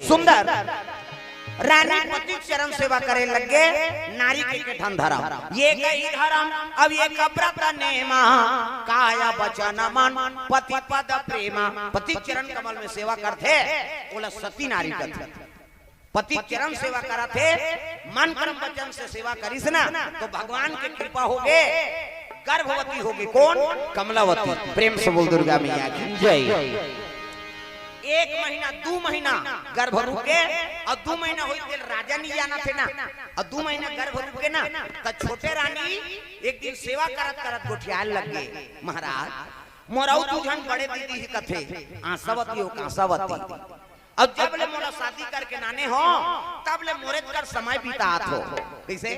सुंदर रानी पति चरण सेवा करे लगे नारी के ठन धरम ये कई धरम अब ये कब्रत नेमा काया वचन मन पति पद प्रेमा पति चरण कमल में सेवा करते बोला सती नारी करते पति चरण सेवा करते मन कर्म वचन से सेवा करिस ना तो भगवान की कृपा होगे गर्भवती होगी कौन कमलावती प्रेम से बोल दुर्गा मैया की जय। 1 महीना 2 महीना गर्भ रुके और 2 महीना हुई तेल राजा नहीं जाना थे ना और 2 महीना गर्भ रुके ना तो छोटे रानी एक दिन सेवा करत करत गोठियाल लग गए महाराज मोराऊ तुझन बड़े दीदी ही कथे आशावती हो काशावती अब जब ले मोरा शादी करके नाने हो तब ले मोरे कर समय बीतात हो कैसे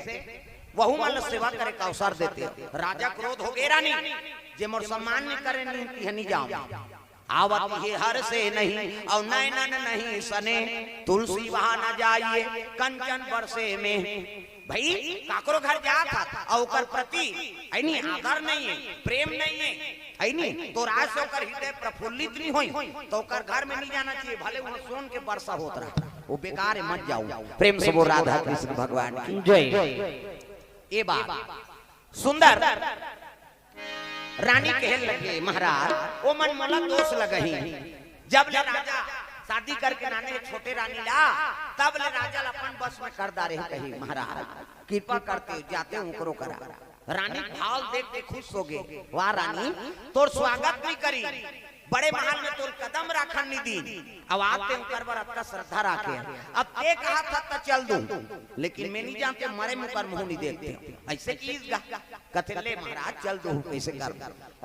वहु मान सेवा करे का अवसर देते राजा क्रोध हो गए रानी जे मोर सम्मान नहीं करे नहीं जाऊं आवत ये हर से नहीं और नैनन नहीं सने तुलसी वहां न जाइए कंचन बरसे में भाई काकरो घर जा था और ओकर प्रति ऐनी आदर नहीं है प्रेम नहीं है ऐनी तो राज से ओकर हृदय प्रफुल्लित नहीं होई तो ओकर घर में नहीं जाना चाहिए भले वो सोन के वर्षा होत रहा वो बेकार है मत जाओ प्रेम से बोल राधा कृष्ण भगवान की जय। ये बात सुंदर रानी कहने लगे महाराज ओ मन मला दोष लगही जब ले राजा शादी करके नाने छोटे रानी ला तब ले राजा अपन बस में कर दारे कही महाराज कृपा करते जाते हूं करो करा रानी भाव देख के खुश हो गए वाह रानी तोर स्वागत नहीं करी बड़े महल में तोर कदम राखन नहीं दी अब आते ऊपर पर अत्ता श्रद्धा राखे अब ते कहा था तो चल दूं लेकिन मैं नहीं जानते मरे मुकर मुंह नहीं देखते ऐसे कीजगा कथे ले महाराज चल दूं कैसे कर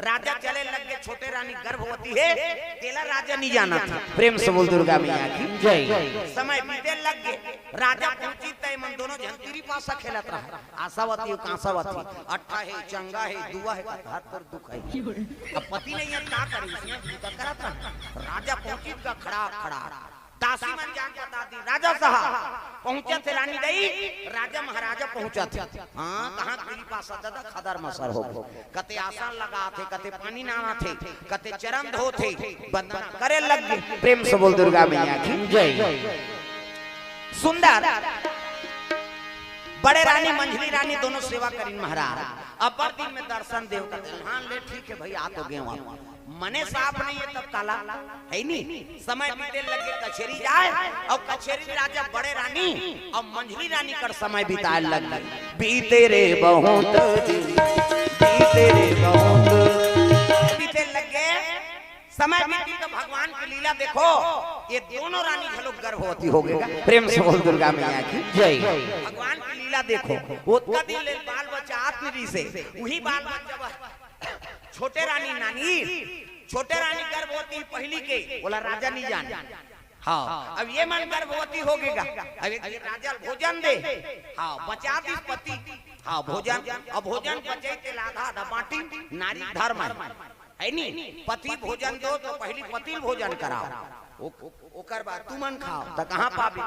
राजा चले लग गए छोटे रानी गर्भवती है तेला राजा नहीं जाना था प्रेम से बोल दुर्गा मैया की जय। समय बीते लग गए राजा पहुंची तय मन दोनों झंतीरी पासा खेलत रहा आशावती और कांसावती अट्ठा है चंगा है दुआ है हाथ पर दुख है अब पति नहीं है क्या करे इसने राजा पहुंची का खड़ा खड़ा दासी मन जान बता दी राजा साहब पहुंचे थे रानी दई राजा महाराजा पहुंचा थे हां कहां तेरी पास दादा खदर मसर हो कते आसान लगा थे कते पानी नाना थे कते चरण धो थे वंदना करे लग गए प्रेम से बोल दुर्गा मैया की जय। सुंदर बड़े रानी मंझली रानी दोनों सेवा करी महाराज अपर दिन में दर्शन देव का हां ले ठीक है भाई आ तो गए वहां मने साफ नहीं है तब काला है नहीं समय बीते लगे कचेरी जाए और कचेरी राजा बड़े रानी और मंझली रानी कर समय बिताए लग बीते रे बहुत बीते रे बहुत बीते लगे समय बीती तो भगवान की लीला देखो ये दोनों रानी घलो गर्भवती हो गए प्रेम से बोल दुर्गा मैया की जय। भगवान की लीला देखो वो दिन ले बाल बच्चा आत्मरी से वही बाल बच्चा छोटे रानी नानी छोटे रानी गर्भवती पहली के बोला राजा नहीं जान हाँ अब ये मन गर्भवती हो गएगा अब एक राजा भोजन दे हाँ बचा दी पति हाँ भोजन अब भोजन बचे ते आधा आधा बांटी नारी धर्म है नहीं पति भोजन दो तो पहली पति भोजन कराओ ओकर बाद तू मन खाओ तो कहाँ पाबी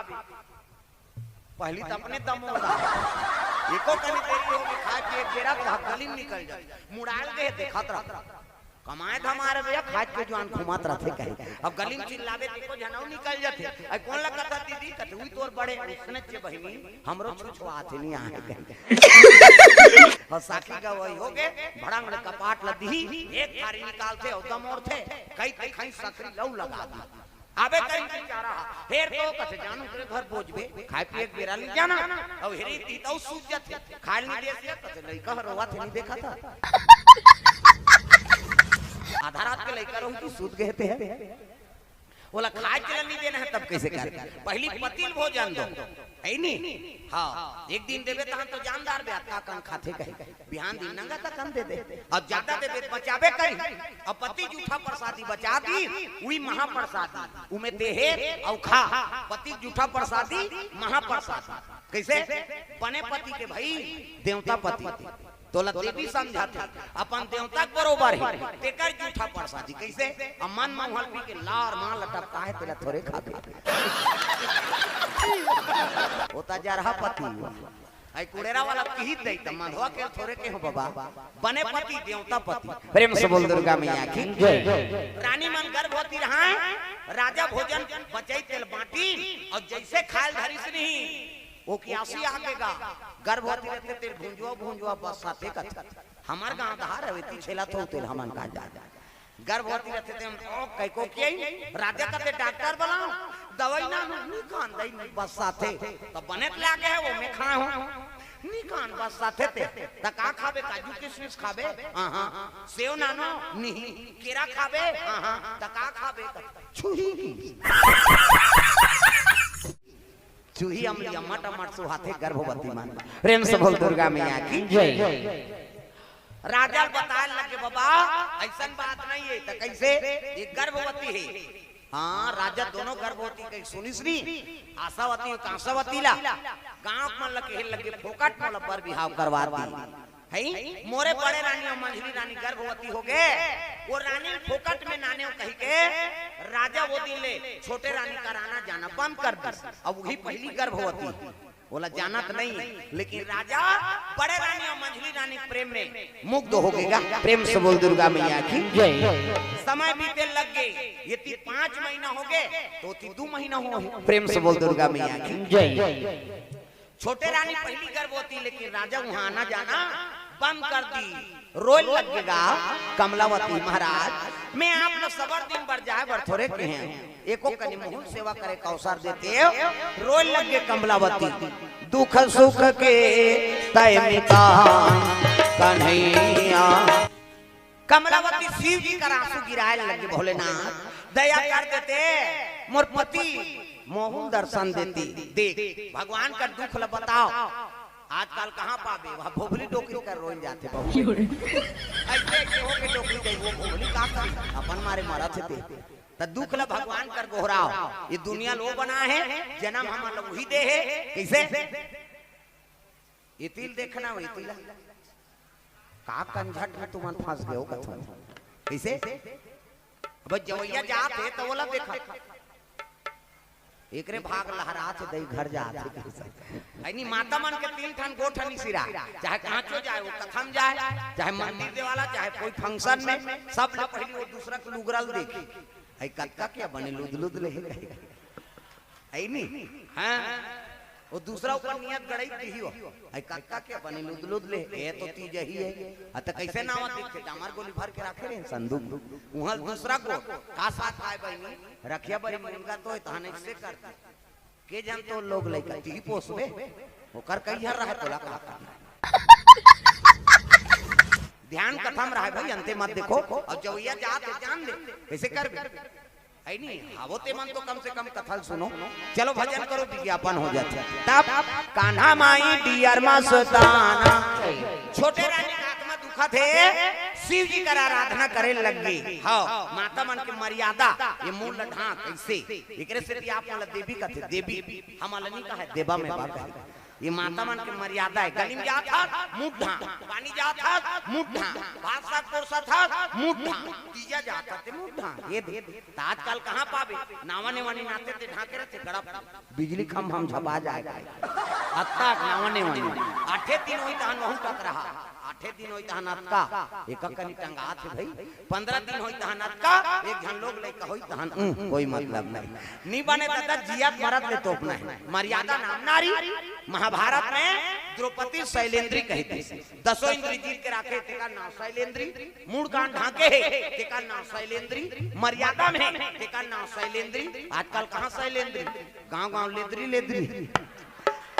पहली तो अपने दम होगा एको कनी देरी होगी खा के एक बेरा तो गली निकल जाए मुड़ाल के देखत रह कमाए हमारे भैया खाद के जवान घुमात रहते कहे अब गली में चिल्लावे देखो जनाऊ निकल जाते अब कौन लगा था दीदी कतुई तोर बड़े उसने चे बहिनी हमरो छुछुआत नहीं आए और साखी का वही हो गए भड़ंग कपाट लदी एक थारी निकालते और दम और थे कई कई सकरी लऊ लगा दी आबे कहीं जा रहा फिर तो कथे जानू के घर पहुंचबे खाए पिए एक बेरा ले जाना और हेरी ती तो सूत जाते खाली दे से कथे लइका रोवा थे नहीं देखा था आधा रात के लइका रोही की सूत गए थे बोला खाए चला नहीं देना है तब कैसे कर पहली पतिल भोजन दो है नहीं हां एक दिन देबे तहन तो जानदार बे का कन खाते कहे बिहान दिन नंगा का कन दे दे और ज्यादा देबे बचाबे करी और पति जूठा प्रसादी बचा दी उही महाप्रसादी उमे देहे और खा पति जूठा प्रसादी महाप्रसादी कैसे बने पति के भाई देवता पति तोला देवी समझाते अपन देवता बरोबर है तेकर जूठा प्रसादी कैसे अमन महल पी के लार मां लटकता है तेरा थोड़े खाते होता जा रहा पति आई कुड़ेरा वाला की दे त माधवा के थोड़े के हो बाबा बने पति देवता पति प्रेम से बोल दुर्गा मैया की जय। रानी मन गर्भवती रहा राजा भोजन बचाई तेल बाटी और जैसे खाल धरी से नहीं वो कियासी आगेगा गर्भवती रहते तेरे भूंजुआ बस साथे का हमार गांव धार है वेती छेला तो तेल हमन का जा गर्भवती रहते थे ओ कई को किए राजा कहते डॉक्टर बुलाओ दवाई ना नहीं खान दई बस साथे तो बने लागे है वो मैं खा हूं नहीं खान बस साथे ते त का खाबे काजू किशमिश खाबे हां सेव नानो नहीं केरा खाबे हां त का खाबे छुही चूही अमली अम्मा टमाटर सुहाते गर्भवती मान प्रेम से बोल दुर्गा मैया की जय। राजा बताए लगे बाबा ऐसा बात नहीं है तो कैसे ये गर्भवती है हाँ राजा दोनों गर्भवती कहीं सुनिश्री आशावती और कांसावती ला गांव में लगे फोकट में पर बिहाव करवा दी है मोरे बड़े रानी और मंझली रानी गर्भवती हो गए वो रानी फोकट में नाने कही के राजा वो दिन ले छोटे रानी का राना जाना बंद कर दी अब वही पहली गर्भवती बोला जाना तो नहीं लेकिन राजा बड़े रानी और मंझली रानी प्रेम में मुग्ध हो गएगा प्रेम से बोल दुर्गा मैया की जय। समय बीते लग गए ये 5 महीना हो गए तो 2 महीना हो प्रेम से बोल दुर्गा मैया की जय। छोटे रानी पहली गर्भवती लेकिन राजा वहां आना जाना बंद कर दी रोल लगेगा कमलावती महाराज मैं आप लोग सबर दिन बढ़ जाए बर थोड़े के हैं एको कनी मुहुल सेवा करे का अवसर देते रोल लगे कमलावती दुख सुख के तय मिटा कन्हैया कमलावती शिव जी का आंसू गिराए लगे भोलेनाथ दया कर देते मोर पति मोहन दर्शन देती देख भगवान का दुख ल बताओ आजकल कहाँ पाबे वहाँ भोभली डोकरी कर रोल जाते ऐसे हो के डोकरी गई वो भोभली का कर अपन मारे मरा थे त दुख ल भगवान कर गोहराओ ये दुनिया लो बना है जन्म हम लोग वही दे है कैसे ये तिल देखना वही तिल का कंझट में तुम फंस गए हो कथन कैसे अब जवैया जाते तो बोला देखा एकरे भाग लहरा थे दई घर जाते ऐनी माता मन के 3 ठन गोठनी सिरा चाहे कांचो जाए वो कथम जाए चाहे मंदिर दे वाला चाहे कोई फंक्शन में सब लोग पहले वो दूसरा के लुगरल देखी ऐ कक्का क्या बने लुदलुद ले ऐनी हां वो दूसरा ऊपर नियत गड़ई दी हो ऐ कक्का क्या बने लुदलुद ले ये तो तीज ही है अत कैसे नाम देखे हमार गोली भर के रखे रे संदूक वहां दूसरा को का साथ आए बहनी रखिया बड़ी मुनगा तो थाने से करते के जन तो लोग लइका ती पोसबे ओकर कहिया रहे तोला का ध्यान कथम रहे भाई अंते मत देखो और जवैया जात जान दे कैसे करबे ऐ नहीं आवते मन तो कम से कम कथल सुनो चलो भजन करो विज्ञापन हो जाता तब कान्हा माई डियर मस्ताना छोटे रानी का आत्मा दुखा थे शिव जी का आराधना करे लग गई हाँ माता मन के मर्यादा ये मूल ढां कैसे एकरे से आप वाला देवी का थे देवी हमारा नहीं कहा देवा में बाबा ये माता मन के मर्यादा है गली में जाता मुठा पानी जाता मुठा बादशाह कोरसा था मुठा तीजा जाता थे मुठा ये आजकल कहाँ पावे नावने वानी नाते थे ढाके रहते गड़ा बिजली खम हम झपा जाएगा अत्ता नावने वानी 8 दिन हुई तहन वहु टक रहा 8 दिन हुई तहन अत्का एक कनी टंगा थे भाई 15 दिन हुई तहन अत्का एक जन लोग लेके हुई तहन कोई मतलब नहीं बने दादा जियात मरद ले तोपना है मर्यादा नाम नारी महाभारत में द्रौपदी शैलेंद्री कहती दसों इंद्री जीत के रखे तेका नाम शैलेंद्री मूड कांड ढाके है तेका नाम शैलेंद्री मर्यादा में तेका नाम शैलेंद्री आजकल कहाँ शैलेंद्री गांव लेद्री लेद्री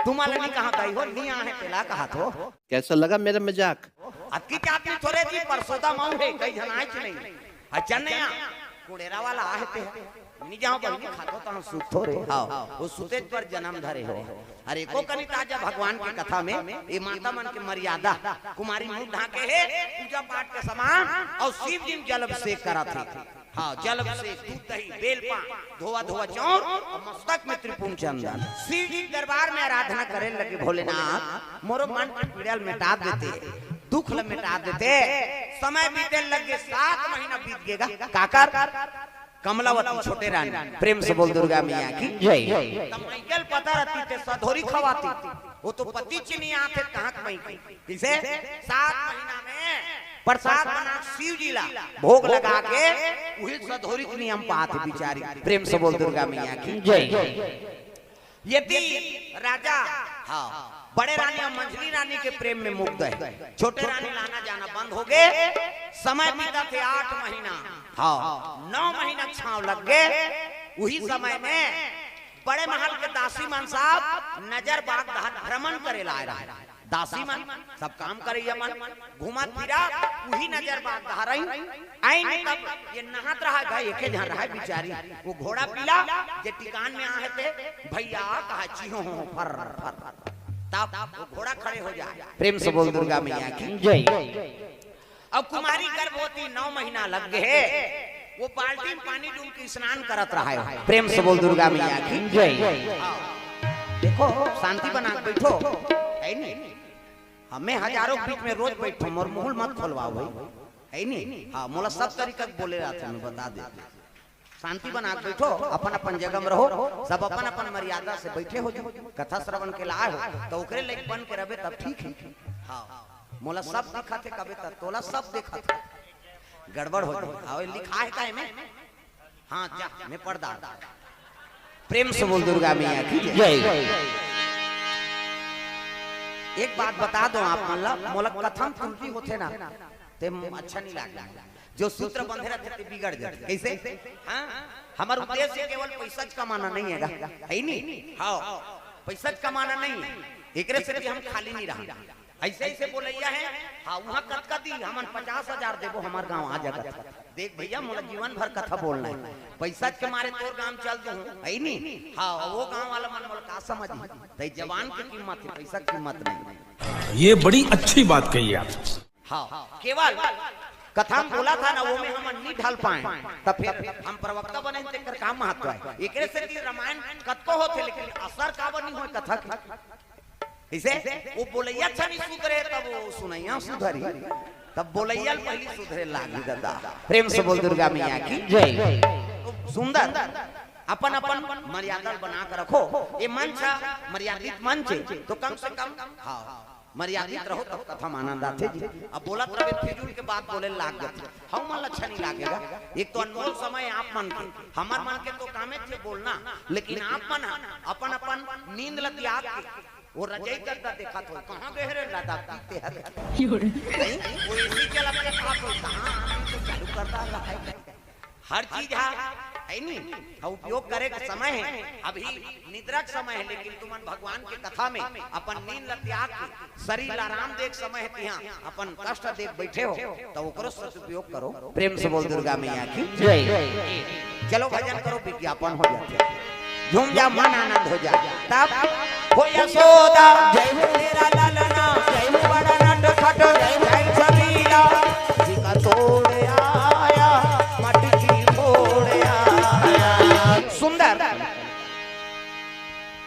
तुम्हारे नहीं कहा गई हो नहीं आहे पेला कहा तो कैसा लगा मेरा मजाक अक्की चापी थोड़े जी परसोदा माऊ है कई जन आए नहीं अच्छा नहीं कुड़ेरा वाला आहते नहीं जाओ बहनी खातो तो हम सुतो रे हां वो सुते पर जन्म धरे हो अरे को कनी ताजा भगवान की कथा में ये माता मन के मर्यादा कुमारी मुंह ढाके है पूजा पाठ के समान और शिव जी जल अभिषेक करा थे हाँ जल अभिषेक दूध दही बेलपा धोवा धोवा चौर और मस्तक में त्रिपुण चंदन शिव जी दरबार में आराधना करे लगे भोलेनाथ मोरो मन की पीड़ा मिटा देते दुख ल मिटा देते समय बीते लगे 7 महीना बीत गएगा काकर कमलावती छोटे रानी प्रेम से बोल दुर्गा मैया की जय माइकल पता रहती थे सधोरी खवाती वो तो पति चिनी आते कहाँ कहीं किसे 7 महीना में प्रसाद बना शिव जी ला भोग लगा के वही सधोरी नियम पाते बिचारी प्रेम से बोल दुर्गा मैया की जय यदि राजा हाँ बड़े रानी और मंझली रानी के प्रेम में मुग्ध है, छोटे रानी लाना जाना बंद हो गए। समय बीता थे 8 महीना, हाँ 9 महीना छाव लग गए। वही समय में बड़े महल के दासी मन साहब नजर बाग भ्रमण करे लाए रहा। दासी मन सब काम करे मन घुमा फिरा वही नजर बाग रही। आई तब ये नहात रहा गए एके जहां रहा बेचारी, वो घोड़ा पीला जे टिकान में आए थे भैया कहा चिहो फर फर, तब वो घोड़ा खड़े हो जाए। प्रेम से बोल दुर्गा मैया की जय। अब कुमारी गर्भवती 9 महीना लग गए, वो बाल्टी में पानी डूब के स्नान करत रहा है। प्रेम से बोल दुर्गा मैया की जय। देखो शांति बना बैठो, है नहीं हमें हजारों बीच में रोज बैठो मोर मुंह मत खोलवाओ भाई, है नहीं हाँ मोला सब तरीका बोले रहते हैं बता दे। शांति बना बैठो, अपन अपन जगह में रहो, सब अपन अपन मर्यादा से बैठे हो जाओ। कथा श्रवण के लाए हो तो ओकरे लायक बन के रहे तब ठीक है। हाँ मोला सब दिखा थे कबे तक तोला सब देखा था, गड़बड़ हो जाए लिखा है काहे में। हाँ जा मैं पर्दा। प्रेम से बोल दुर्गा मैया की जय। एक बात बता दो आप मोला कथम त्रुटि होते ना ते अच्छा नहीं लगता। जो सूत्र बंधे रहते थे बिगड़ जाते कैसे। हाँ हमारा उद्देश्य केवल पैसा कमाना नहीं है, है नहीं हाँ पैसा कमाना नहीं है, एकरे से भी हम खाली नहीं रहा। ऐसे ऐसे बोलैया है हाँ वहाँ कतका दी हमन 50,000 देवो हमार गांव आ जाएगा। देख भैया मोला जीवन भर कथा बोलना है, पैसा के मारे तोर गांव चल दूं है नहीं हाँ वो गांव वाला मन मोला का समझ तई जवान की कीमत है, पैसा की कीमत नहीं। ये बड़ी अच्छी बात कही आप। हाँ केवल कथा में बोला था ना वो में हम नहीं ढल पाए, तब फिर हम प्रवक्ता बने तेकर काम महत्व है। एकरे से कि रामायण कतको होथे लेकिन असर का बनी होय कथा की। इसे वो बोलैया अच्छा नहीं सुधरे तब वो सुनैया सुधरी, तब बोलैया पहली सुधरे लागी दादा। प्रेम से बोल दुर्गा मैया की जय। सुंदर अपन अपन मर्यादा बना कर रखो। ये मंच मर्यादित मंच तो कम से कम हाँ मर्यादित रहो तब कथा आनंद आते जी। अब बोला तब फिजूल के बात बोले लाग गए हम मन अच्छा नहीं लागेगा। एक तो अनमोल समय आप मन के हमार मन के तो कामे थे बोलना, लेकिन आप मन अपन अपन नींद ल त्याग के वो रजाई करता देखा तो कहां गए रे लादा पीते हैं वो इसी चला के पाप कहां तो चालू करता है। हर चीज है नहीं उपयोग करे का समय है, अभी निद्रा का समय है, लेकिन तुमन भगवान के कथा में अपन नींद त्याग के शरीर आराम देख समय है तिहां अपन कष्ट देख बैठे हो तो ओकरो सदुपयोग करो। प्रेम से बोल दुर्गा मैया की जय। चलो भजन करो विज्ञापन हो जाते झूम जा मन आनंद हो जाए तब हो यशोदा जय हो मेरा लालना जय हो बड़ा नट खट जय सबीला जी का तोड़ आया मटकी फोड़ आया। सुंदर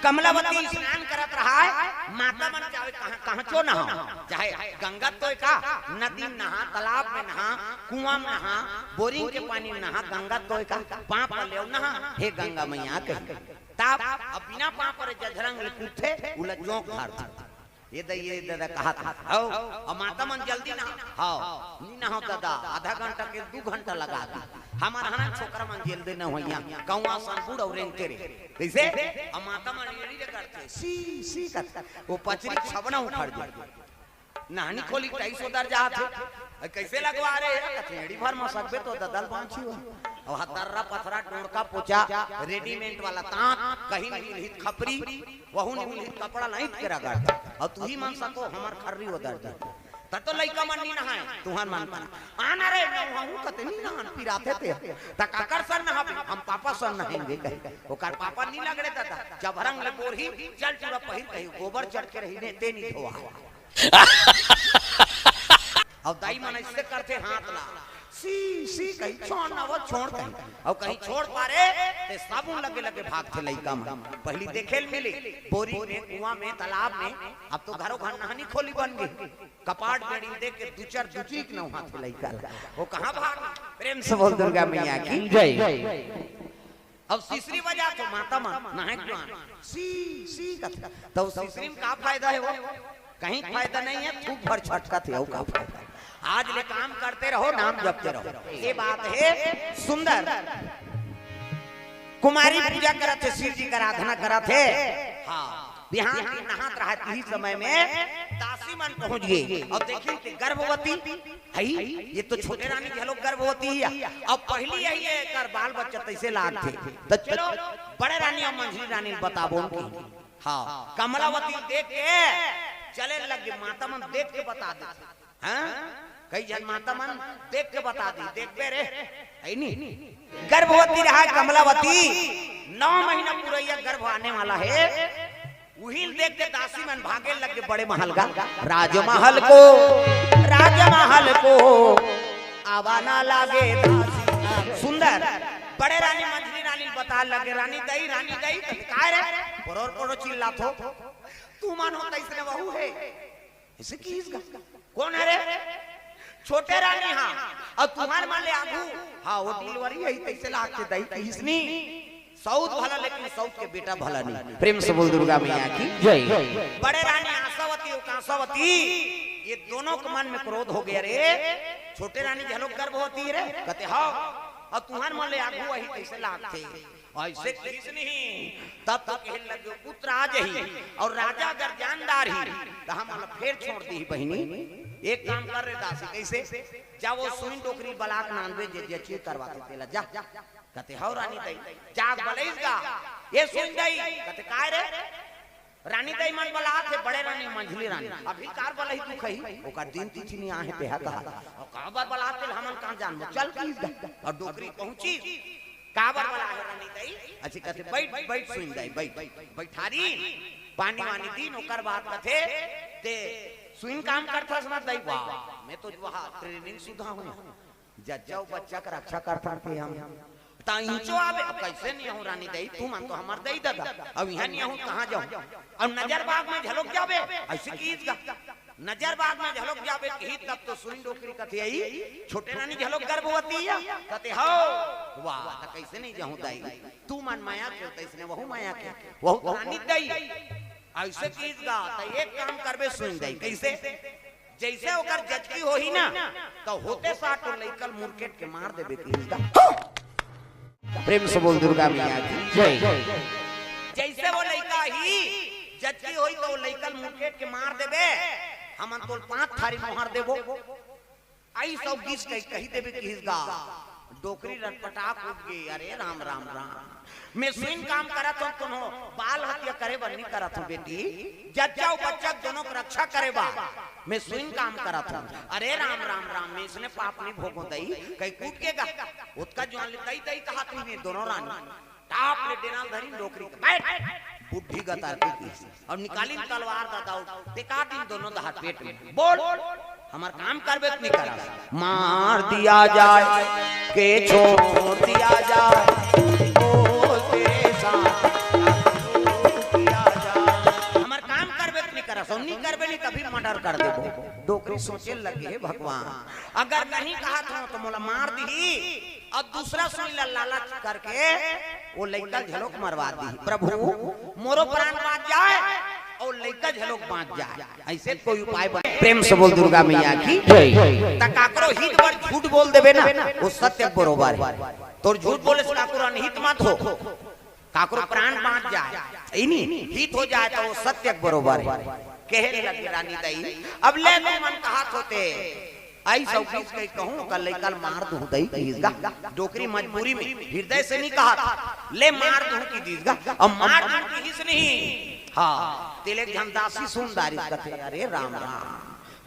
कमलावती स्नान करत रहा है, माता मन चाहे कहां क्यों ना हो, चाहे गंगा तो का नदी में नहा, तालाब में नहा, कुआं में नहा, बोरिंग के पानी में नहा, गंगा तो का पाप ले नहा। हे गंगा मैया के ताप अब बिना पाप पर जझरंग लिखते उलझों खार ये दादा कहा था आओ और माता मन जल्दी ना हां नी ना हो दादा आधा घंटा के 2 घंटा लगा दी हमार हना छोकरा मन जल्दी न होइया कौवा संपूड़ और रेंग तेरे कैसे और माता मन एड़ी रे करते सी सी कर वो पचरी छबना उखाड़ दे नहानी खोली 250 दर्जा थे कैसे लगवा रे कचेड़ी भर में सकबे तो ददल पांची हो और हतर्रा पथरा टोड़का पोचा रेडीमेड वाला तांत कहीं नहीं हित खपरी वहु नहीं हित कपड़ा नहीं तेरा गाड़ और तू ही मान सको हमर खर्री हो दर्जा त तो लइका मन नी नहाए तुहान मान पाना आना रे नहु कतनी नहान पिराते थे त काकर सन नहा हम पापा सन नहाएंगे कहे ओकर पापा नी लगड़े दादा जब रंग ले बोरही चल चूड़ा पहिर कही गोबर चढ़ के रही ने ते नी धोआ और दाई मन ऐसे करते हाथ ला सी सी कहीं छोड़ ना वो छोड़ कहीं और कहीं छोड़ पारे ते साबुन लगे लगे भागते लइका मन पहली देखेल मिली बोरी में कुआं में तालाब में अब तो घरों घर नहानी खोली बन गई कपाट बेड़ी देख के दूचर दुचीक न हाथ लइका वो कहां भाग। प्रेम से बोल दुर्गा मैया की जय। अब तीसरी वजह तो माता मन नहाए क्यों सी सी का तो तीसरी में का फायदा है वो कहीं फायदा नहीं है खूब भर छटका थे वो का फायदा। आज ले काम करते रहो नाम जपते रहो ये बात है। सुंदर कुमारी पूजा करते शिव जी का आराधना करते हाँ बिहान की नहात रहा ही समय में दासी मन पहुंच गए और देखिए गर्भवती है ये तो छोटे रानी के लोग गर्भवती है अब पहली यही है कर बाल बच्चा तैसे लाग थे तो चलो बड़े रानी और मंझली रानी बताबो उनकी हाँ कमलावती देख के चले लगे माता मन देख के बता दे हाँ कई जन माता मन देख के बता दी देख पे रे है नहीं गर्भवती रहा कमलावती 9 महीना पूरा गर्भ आने वाला है वही देख के दासी मन भागे लगे बड़े महल का राजमहल को आवाना लागे सुंदर बड़े रानी मंझली रानी बता लगे रानी दई काय रे परोर चिल्ला थो तू मन होता इसने बहू है ऐसे की इसका कौन है रे छोटे रानी हाँ और तुम्हारे मान ले आगू हाँ वो डिलीवरी है तैसे लाग के दई इसनी साउथ भला लेकिन साउथ के बेटा भला नहीं प्रेम से बोल दुर्गा मैया की जय बड़े रानी आशावती और कांसावती ये दोनों के मन में क्रोध हो गया रे छोटे रानी झलोक गर्भवती रे कहते हाँ और तुम्हारे मन ले आगू वही कैसे लागते ऐसे किस नहीं तब तक कहने लगे पुत्र आ जही और राजा अगर जानदार ही तो हम फिर छोड़ दी बहनी एक काम कर रहे दासी कैसे जा वो सुइन टोकरी बलाक नानवे जे करवाते तेला जा कहते हाउ रानी दई जाग बलेगा ये सुन दई कहते काय रे रानी दई मन बला थे बड़े रानी मंझली रानी अभी कार बलही तू कही ओकर दिन तिथि नहीं आहे पे कहा और काबर बला थे हमन कहां जान चल की और डोकरी पहुंची काबर बला है रानी दई अच्छी कहते बैठ सुन दई बैठारी पानी वानी दिन ओकर बात कथे ते सुइन काम करता समझ दई वाह मैं तो वहां ट्रेनिंग सुधा हूं जज्जाओ बच्चा का रक्षा करता थे हम ताइंचो आवे कैसे नहीं हूं रानी दई तू मान तो हमार दई दादा अब यहां नहीं हूं कहां जाऊं और नजर बाग में झलक जावे ऐसे कीजगा नजर बाग में झलक जावे की तब तो सुइन डोकरी कथे आई छोटे रानी झलक गर्भवती है कहते हो वाह त कैसे नहीं जाऊं दई तू मन माया के तैसने वहु माया के वहु रानी दई ऐसे कीजगा त एक काम करबे सुइन दई कैसे जैसे ओकर जजकी होही ना तो होते साथ तो लइकल मुरकेट के मार देबे कीजगा प्रेम से बोल दुर्गा मैया की जय जैसे वो लइका ही जजकी होई तो लइकल मुरकेट के मार देबे हमन तो 5 थारी मोहर देबो आई सब गीस कही देबे कीजगा डोकरी रटपटा कूद गई अरे राम राम मैं सुइन काम करत हूं तुनो बाल हत्या करे बन्नी करत हूं बेटी जज्जा बच्चा दोनों की रक्षा करे बा मैं सुइन काम करत हूं अरे राम मैं इसने पाप नहीं भोगो दई कहीं कूद के गा उसका जो दई कहा थी दोनों रानी टाप ले देना धरी डोकरी बैठ बुद्धि गतार की और निकाली तलवार दादा टिका दिन दोनों दा पेट में बोल हमार काम करबे नहीं करा मार दिया जाए के छोड़ दिया जाए ओ तेरे साथ किया जाए हमार काम करबे नहीं करा सो नहीं करबे नहीं कभी मर्डर कर देबो डोकरी सोचे लगे भगवान अगर नहीं कहा तो मोला मार दी और दूसरा सुन लालच करके वो लइका झलोक मरवा दी प्रभु मोरो प्राण बाज जाए और लइका झलोक बाज जाए ऐसे कोई उपाय बने प्रेम से बोल दुर्गा मैया की जय त काकरो हित पर झूठ बोल देबे ना वो सत्य बरोबर है तोर झूठ बोले से काकरो अनहित मत हो काकरो प्राण बाज जाए इनी हित हो जाए तो वो सत्य बरोबर है कहे लगी रानी दई अब ले तो मन कहात होते आई सब चीज कहीं कहूं कल लेकल मार दूं दई कीजगा डोकरी मजबूरी में हृदय से नहीं कहा ले मार दूं की दीजगा और मार दूं की हिस नहीं हां तिलक धमदासी सुंदरी कथे अरे राम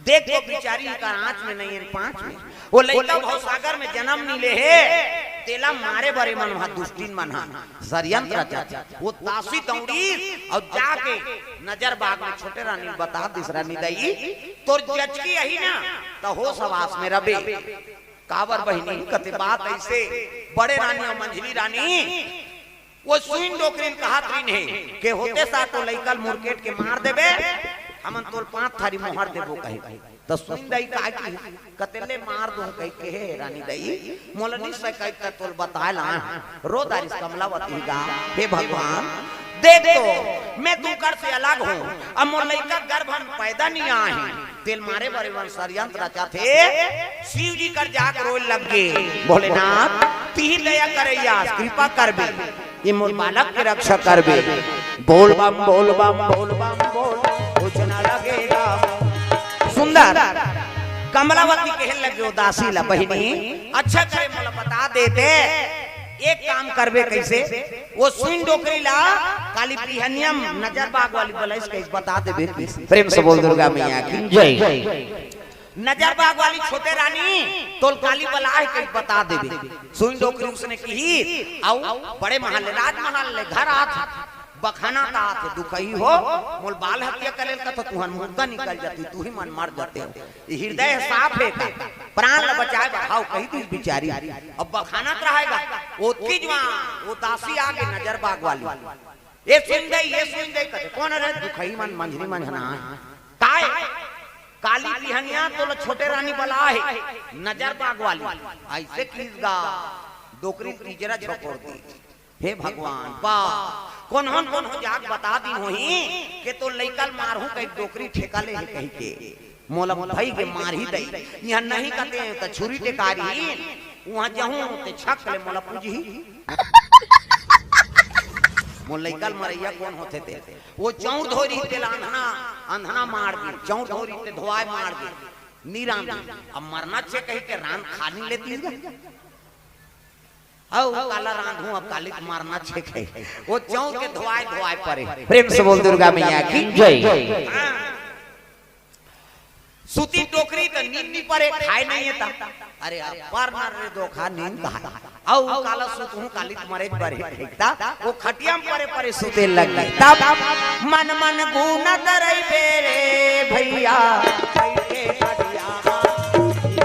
देख तो बिचारी का आंच में नहीं है 5 में वो लइका बहुत सागर में जन्म नहीं ले है तेला मारे बरे मन वहां दुष्टिन मन षड्यंत्र रचा वो तासी दौड़ी और जाके नजर बाग में छोटे रानी बता दिस रानी दई तोर जचकी यही ना तो हो सवास में रबे कावर बहिनी कते बात ऐसे बड़े रानी और मंझली रानी वो सुइन डोकरीन कहा त्रिन है के होते सा तो लइकल मुरकेट के मार देबे हमन तोल 5 थारी मोहर देबो कहे तो सुइन दई का की कतेले मार दूं कह के हे रानी दई मोलनी से कह तोल बताला रो दारिस कमलावती गा हे भगवान देख तो मैं तू कर से अलग हूं अब मोर लइका गर्भन पैदा नहीं आए तेल मारे बरे वन षड्यंत्र रचा थे शिव जी कर जाक रोए लग गए भोलेनाथ ती दया करैया कृपा करबे ये मोर बालक के रक्षा करबे बोल बम बोल बम बोल बम बोल कुछ न लगेगा। सुंदर कमलावती कहे लगे उदासी ला बहिनी अच्छा करे मला बता देते एक काम करबे कैसे वो सुन डोकरी ला काली पिहनियम नजर बाग वाली बलैस कैसे बता देबे प्रेम से बोल दुर्गा मैया की जय। नजर बाग वाली छोटे रानी तोल काली बलाह कैसे बता देबे सुन डोकरी उसने की आओ बड़े महल राजमहल ले घर आत बखाना का आते दुखई हो मोल बाल हत्या करेल का तो तुहन मुर्दा निकल जाती तू ही मन मर जाते हो हृदय साफ है का प्राण ल बचाए बढ़ाओ कही तू बिचारी अब बखाना रहेगा वो तीजवान वो दासी आगे नजर बाग वाली ये सुन दे कहे कौन रे दुखई मन मंझरी मंझना काय काली पिहनिया तो छोटे रानी बला है नजर बाग वाली ऐसे कीजगा डोकरी तीजरा झोकोड़ दी। हे भगवान बा कौन हो जाग बता दी होही के तो लइकल मारहू कहीं डोकरी ठेका ले है कहीं के मोला भाई के मार ही दई यहां नहीं कहते त छुरी टेकारी वहां जहूं ते छक ले मोला पूजी मोल लइकल मरैया कौन होते थे वो चौर धोरी ते अंधना मार दी चौर धोरी ते धोआए मार दी नीराम अब मरना छे कहीं के रान खानी लेती काला रांधू अब काली मारना छेक है वो चौक के धोआए परे प्रेम से बोल दुर्गा मैया की जय। सूती टोकरी तो नींद नहीं परे खाए नहीं है ता अरे पर ना रे दो खा नींद कहा औ काला सूत हूं काली तुम्हारे परे ता वो खटिया में परे सूते लग गई तब मन मन गुना तरई बेरे भैया बैठे खटिया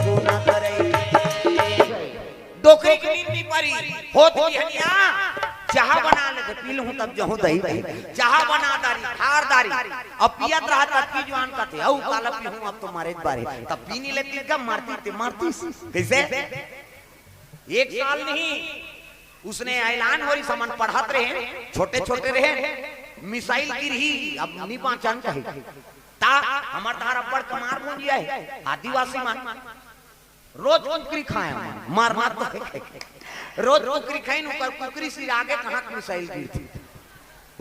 गुना तरई डोकरी की नींद नहीं परी होती हनिया चाह बना ले पी लूं तब जहूं दही चाह बना दारी खार दारी अब पियत रहा तब की जवान का थे औ काला पी हूं अब तो मारे बारे तब पी नहीं लेती कब मारती कैसे एक साल नहीं उसने ऐलान होरी समन पढ़त रहे छोटे रहे मिसाइल गिरही अब नहीं पहचान कहे ता हमर तार अब्बड़ कमार मुंजिया है आदिवासी मान रोज कुकरी खाए मार तो रोज कुकरी खाई ऊपर कुकरी से आगे कहां मिसाइल गिरती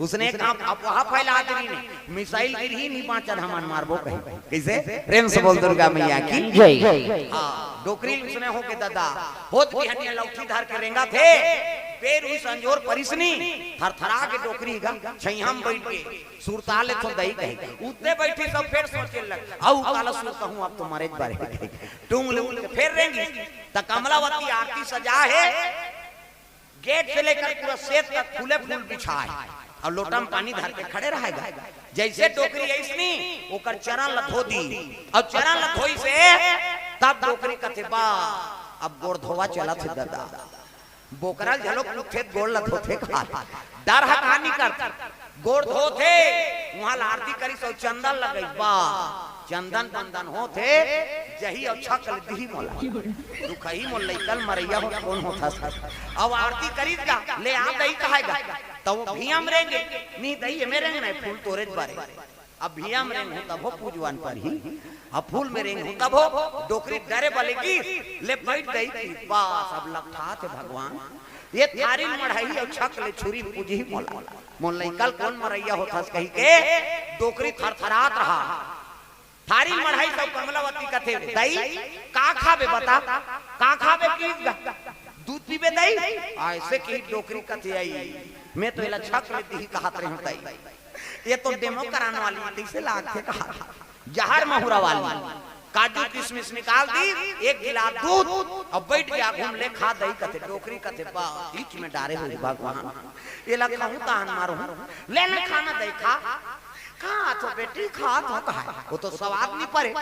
उसने कहा वहां फैला दी ने मिसाइल गिरी नहीं पाचन हमन मारबो कहीं कैसे प्रेम से बोल दुर्गा मैया की जय। हां डोकरी उसने हो के दादा होत की हनिया लौठी धार के रेंगा थे पैर हुई संजोर परिसनी थरथरा के डोकरी गा छैहम बैठ के सुरताले तो दई कहे उतने बैठी सब फिर सोचे लग औ काला सुर कहूं अब तुम्हारे बारे टूंग ले फिर रेंगी त कमलावती आरती सजा है गेट से लेकर पूरा सेत तक फूले फूल बिछाए और लोटा में पानी धर के खड़े रहेगा जैसे टोकरी ऐसनी ओकर चरण लथो दी और चरण लथोई से तब डोकरी कथे बा अब गोड़ धोवा चला थे दादा बोकरा झलोक थे गोड़ लथो थे खा डर हटानी कर गोड़ धो थे वहां आरती करी सो चंदन लगई बा चंदन बंदन हो थे जही और छकल दी मोला दुखई मोल लइकल मरैया हो कौन होता अब आरती करीगा ले आ दई कहेगा तो वो भियम रेंगे नहीं दई में रेंगे ना फूल तोरे बारे अब भियम रेंग हो तब हो पूजवान पर ही अब फूल में रेंग हो तब हो डोकरी डरे बलेगी ले बैठ गई बस अब लखा थे भगवान ये थारी मढ़ाई और छक ले छुरी पूजी मोला मोल लइकल कौन मरैया होता कही के डोकरी थरथरात रहा थारी मढ़ाई सब कमलावती कथे दई का खाबे बता का खाबे प्लीज दूध पीबे दई ऐसे की डोकरी कथे आई मैं तो इला छक लेती ही कहत रही हूं ये तो डेमो कराने वाली से लागते कहा जहर महुरा वाली काजू किशमिश निकाल दी एक गिलास दूध और बैठ गया घूम ले खा दई कथे डोकरी कथे बा बीच में डारे हो भगवान ये लगा हूं तान मारो लेना खाना दई खा तो बेटी खा तो कहा वो तो स्वाद नहीं परे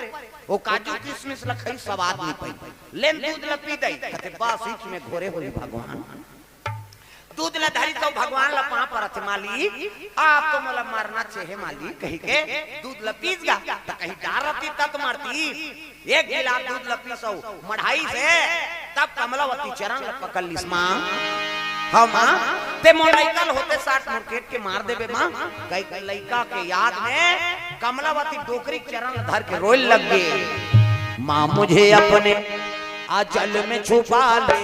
वो काजू किशमिश लखई स्वाद नहीं पई लेन दूध लपी दई कथे बस बीच में घोरे होली भगवान दूध ला धारी तो भगवान ला पा परत माली आप तो मोला मारना चाहे माली कही के दूध ला पीस गा त कहीं डारती तक मारती एक गिलास दूध ला पीसो मढ़ाई से तब कमलावती चरण ला पकड़ लिस मां हां मां ते मोर लइकल होते 60 मुरकेट के मार देबे मां कई लइका के याद में कमलावती डोकरी चरण धर के रोए लग गए मां मुझे अपने आंचल में छुपा ले